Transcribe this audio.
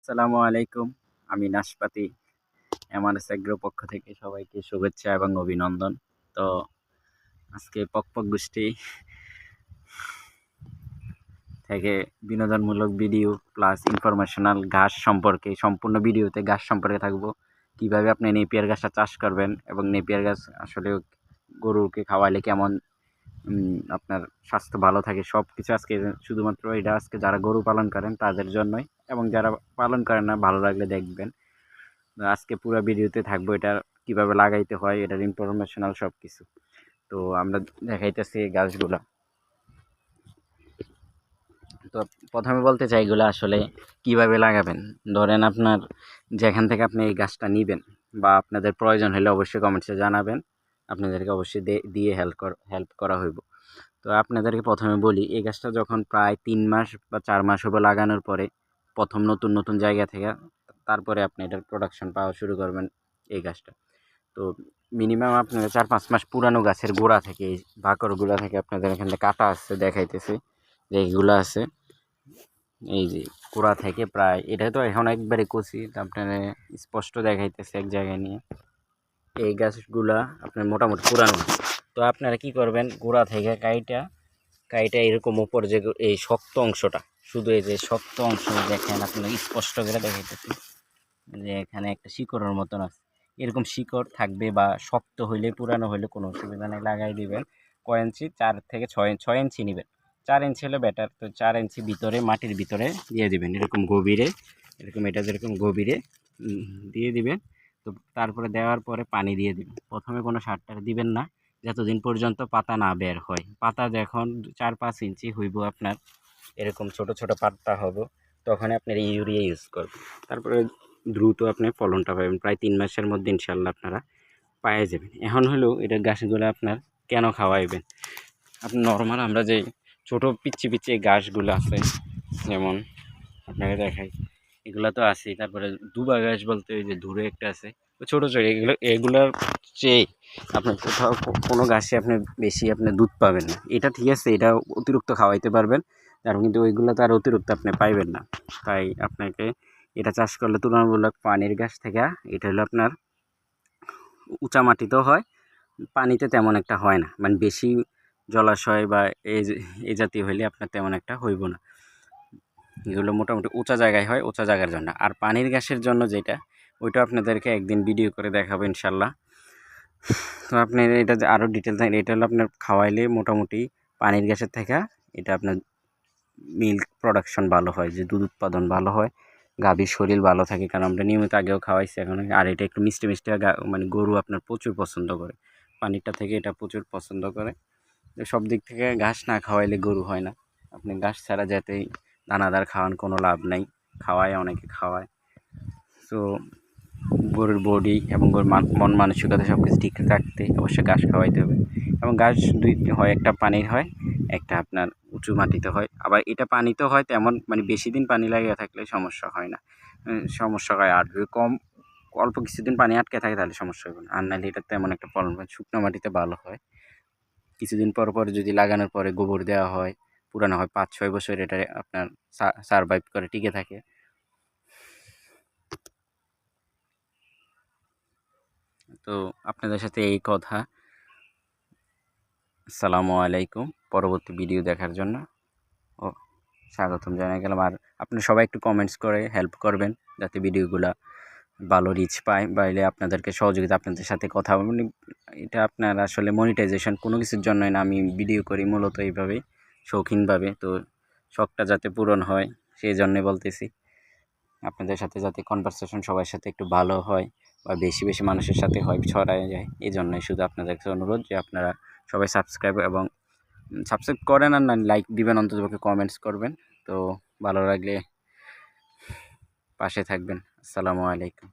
আসসালামু আলাইকুম। আমি নাশপাতি। এমআরএস এগ্রো পক্ষ থেকে সবাইকে শুভেচ্ছা এবং অভিনন্দন। তো আজকে পক গোষ্ঠী থেকে বিনোদনমূলক ভিডিও প্লাস ইনফরমেশনাল ঘাস সম্পর্কে সম্পূর্ণ ভিডিওতে ঘাস সম্পর্কে থাকবো। কিভাবে আপনি নেপিয়ার ঘাসটা চাষ করবেন এবং নেপিয়ার ঘাস আসলে গরুকে খাওয়াইলে কেমন আপনার স্বাস্থ্য ভালো থাকে সবকিছু আজকে শুধুমাত্র এটা আজকে যারা গরু পালন করেন তাদের জন্যই এবং যারা পালন করেন না ভালো লাগলে দেখবেন। আজকে পুরো ভিডিওতে থাকবো এটা কিভাবে লাগাইতে হয় এটার ইনফরমেশনাল সব কিছু। তো আমরা দেখাইতেছি এই গাছগুলা। তো প্রথমে বলতে চাই এগুলো আসলে কিভাবে লাগাবেন। ধরেন আপনার যেখান থেকে আপনি এই গাছটা নিবেন বা আপনাদের প্রয়োজন হলে অবশ্যই কমেন্টসে জানাবেন, আপনাদেরকে অবশ্যই দিয়ে হেল্প করা হইব। তো আপনাদেরকে প্রথমে বলি, এই গাছটা যখন প্রায় 3 মাস বা 4 মাস হবে লাগানোর পরে প্রথম নতুন নতুন জায়গা থেকে, তারপরে আপনি এটার প্রোডাকশন পাওয়া শুরু করবেন এই গাছটা। তো মিনিমাম আপনার 4-5 মাস পুরানো গাছের গোড়া থেকে, এই বাকড়গুলা থেকে আপনাদের এখানে কাটা আসছে দেখাইতেছি যে এইগুলো আছে। এই যে গোড়া থেকে প্রায়, এটা তো এখন একবারে কচি, আপনার স্পষ্ট দেখাইতেছে এক জায়গায় নিয়ে। এই গাছগুলা আপনার মোটামুটি পুরানো। তো আপনারা কি করবেন, গোড়া থেকে কাইটা এরকম উপর যে এই শক্ত অংশটা, শুধু এই যে শক্ত অংশ দেখেন আপনারা স্পষ্ট করে দেখাইতেছি যে এখানে একটা শিকড়ের মতন আছে, এরকম শিকড় থাকবে বা শক্ত হইলে পুরানো হইলে কোনো অসুবিধা নেই, লাগাই দিবেন। কয় ইঞ্চি, 4 থেকে 6 ইঞ্চি নেবেন। 4 ইঞ্চি হলে বেটার। তো 4 ইঞ্চি ভিতরে মাটির ভিতরে দিয়ে দিবেন, এরকম গভীরে, এরকম এটা যেরকম গভীরে দিয়ে দিবেন। তো তারপরে দেওয়ার পরে পানি দিয়ে দিবেন। প্রথমে কোনো সার টার দিবেন না যতদিন পর্যন্ত পাতা না বের হয়। পাতা যখন 4-5 ইঞ্চি হইব আপনার, এরকম ছোট ছোট পাতা হবে, তখন আপনার ইউরিয়া ইউজ করবেন। তারপরে দ্রুত আপনি ফলনটা পাবেন, প্রায় 3 মাসের মধ্যে ইনশাল্লাহ আপনারা পেয়ে যাবেন। এখন হলো এটা গাছগুলো আপনার কেন খাওয়াইবেন। আপনি নর্মাল আমরা যে ছোট পিচ্ছি পিচ্ছি গাছগুলো আছে, যেমন আপনাকে দেখাই, এগুলো তো আছেই। তারপরে দুবা গাছ বলতে ওই যে দূরে একটা আছে, ছোটো ছোটো, এগুলোর চেয়ে আপনার কোথাও কোনো গাছে আপনি বেশি আপনি দুধ পাবেন না। এটা ঠিক আছে, এটা অতিরিক্ত খাওয়াইতে পারবেন, কারণ কিন্তু ওইগুলো তো আর অতিরিক্ত আপনি পাইবেন না। তাই আপনাকে এটা চাষ করলে তুলনামূলক পানির গাছ থেকে, এটা হলো আপনার উঁচা মাটিতেও হয়, পানিতে তেমন একটা হয় না, মানে বেশি জলাশয় বা এই জাতীয় হইলে আপনার তেমন একটা হইব না। এগুলো মোটামুটি উঁচা জায়গায় হয়, উঁচা জায়গার জন্য। আর পানির গাছের জন্য যেটা, ওইটা আপনাদেরকে একদিন ভিডিও করে দেখাবো ইনশাল্লাহ। তো আপনি এটা যে আরও ডিটেল থাকে, এটা হলো আপনার খাওয়াইলে মোটামুটি পানির গ্যাসের থেকে এটা আপনার মিল্ক প্রোডাকশন ভালো হয়, যে দুধ উৎপাদন ভালো হয়, গাভীর শরীর ভালো থাকে। কারণ আমরা নিয়মিত আগেও খাওয়াইছি এখন, আর এটা একটু মিষ্টি মিষ্টি, মানে গরু আপনার প্রচুর পছন্দ করে, পানিরটা থেকে এটা প্রচুর পছন্দ করে। তো সব দিক থেকে ঘাস না খাওয়াইলে গরু হয় না। আপনি ঘাস ছাড়া যাতেই দানাদার খাওয়ান, কোনো লাভ নাই। খাওয়ায়, অনেকে খাওয়ায়। তো গরুর বডি এবং গরুর মন মানসিকতা সব কিছু ঠিক রাখতে অবশ্যই ঘাস খাওয়াইতে হবে। এবং ঘাস দুইটি হয়, একটা পানির হয়, একটা আপনার উঁচু মাটিতে হয়। আবার এটা পানিতেও হয়, তেমন মানে বেশি দিন পানি লাগিয়ে থাকলে সমস্যা হয় না, সমস্যা হয়। আর যদি অল্প কিছুদিন পানি আটকে থাকে তাহলে সমস্যা হবে না। আর নাহলে এটা তেমন একটা ফলন হয়, শুকনো মাটিতে ভালো হয়। কিছুদিন পর পর যদি লাগানোর পরে গোবর দেওয়া হয়, পুরানো হয়, 5-6 বছর এটা আপনার সারভাইভ করে, টিকে থাকে। তো আপনাদের সাথে এই কথা। আসসালামু আলাইকুম। পরবর্তী ভিডিও দেখার জন্য ও স্বাগতম জানাই গেলাম। আর আপনি সবাই একটু কমেন্টস করে হেল্প করবেন যাতে ভিডিওগুলা ভালো রিচ পায়, বাইলে আপনাদেরকে সহযোগিতা, আপনাদের সাথে কথা, মানে এটা আপনার আসলে মনিটাইজেশন কোনো কিছুর জন্যই না, আমি ভিডিও করি মূলত এইভাবেই, শৌখিনভাবে। তো শখটা যাতে পূরণ হয় সেই জন্যে বলতেছি, আপনাদের সাথে যাতে কনভারসেশন সবার সাথে একটু ভালো হয় বা বেশি বেশি মানুষের সাথে হয়, ছড়ায় যায়, এই জন্যই শুধু আপনাদের কাছে অনুরোধ যে আপনারা সবাই সাবস্ক্রাইব করেন, আর না লাইক দিবেন, অন্ততপক্ষে কমেন্টস করবেন। তো ভালো লাগলে পাশে থাকবেন। আসসালামু আলাইকুম।